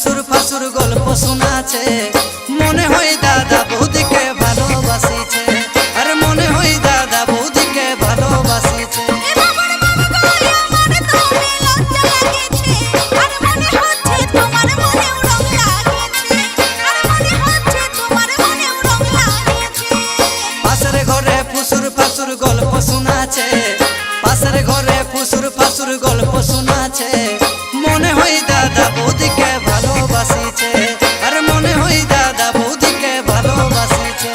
ফুসুর ফাসুর গল্প শোনাছে, মনে হয় দাদা বৌদিকে ভালোবাসিছে, আর মনে হয় দাদা বৌদিকে ভালোবাসিছে। পাশের ঘরে ফুসুর ফাসুর গল্প শোনাছে, পাশের ঘরে ফুসুর ফাসুর গল্প শোনাছে, মনে হয় দাদা বৌদিকে ভালোবাসিছে, আর মনে হয় দাদা বৌদিকে ভালোবাসিছে।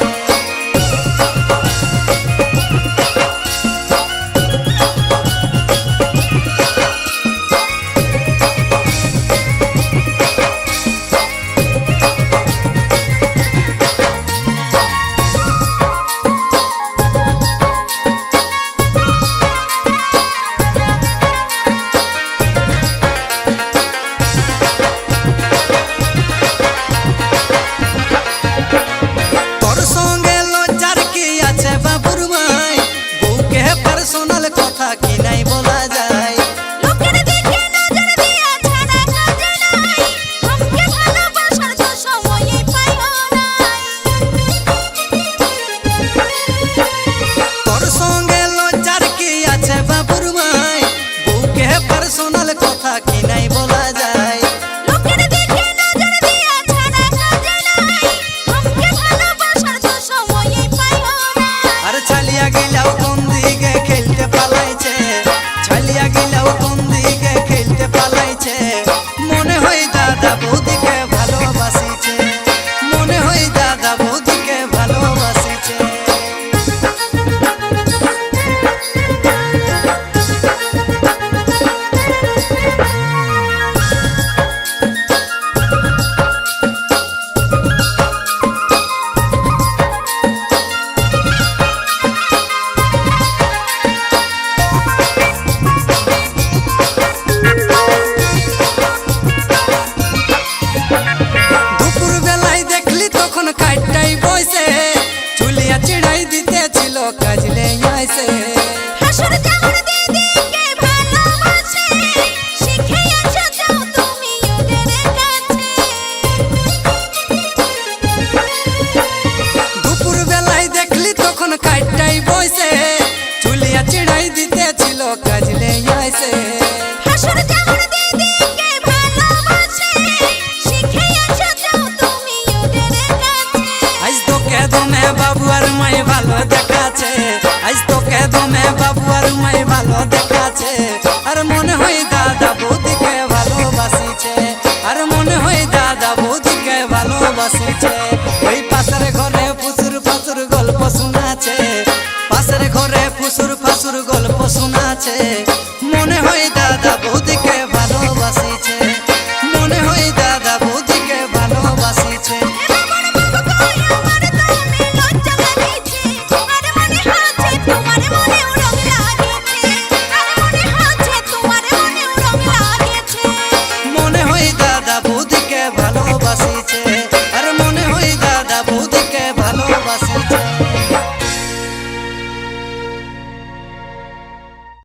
কথা কি নাই বলা যায়, লোকের দিকে নজর দিয়া ছাড়া কাজ নাই, আমাকে ভালোবাসার তো সময়ই পাইও নাই। তোর সঙ্গে লজ্জার কি আছে বাবুর মাই, বুকে পার্সোনাল কথা কি নাই বলা যায়, লোকের দিকে নজর দিয়া ছাড়া কাজ নাই, আমাকে ভালোবাসার তো সময়ই পাইও নাই। আর চালিয়া গেলাও কোন দিকে খেলতে পালাইছে, চালিয়া গেলাও কোন দিকে খেলতে পালাইছে, মনে হয় দাদা বৌদিকে ভালোবাসিছে, মনে হয় দাদা বৌদিকে ভালোবাসিছে। কাটটাই বইছে চুলিয়া চিড়াই দিতেছিল কাজলে আইছে, হাসুর জাউর দিদিকে ভালোবাসে, শিখিয়েছো যাও তুমি ওদের কাছে। দুপুর বেলায় দেখলি তখন কাটটাই বইছে চুলিয়া চিড়াই দিতেছিল কাজলে আইছে, হাসুর জাউর দিদিকে ভালোবাসে, শিখিয়েছো যাও তুমি ওদের কাছে। আজ তোকে দমে বাবু আর মাই ভালো দেখাচ্ছে, আজ তোকে দমে বাবু আর মাই ভালো দেখাচ্ছে, আর মনে হয় দাদা বৌদিকে ভালোবাসিছে, আর মনে হয় দাদা বৌদিকে ভালোবাসিছে। ওই পাশের ঘরে ফুসুর ফাসুর গল্প শোনাছে, পাশের ঘরে ফুসুর ফাসুর গল্প শোনাছে, মনে হয় দাদা বৌদিকে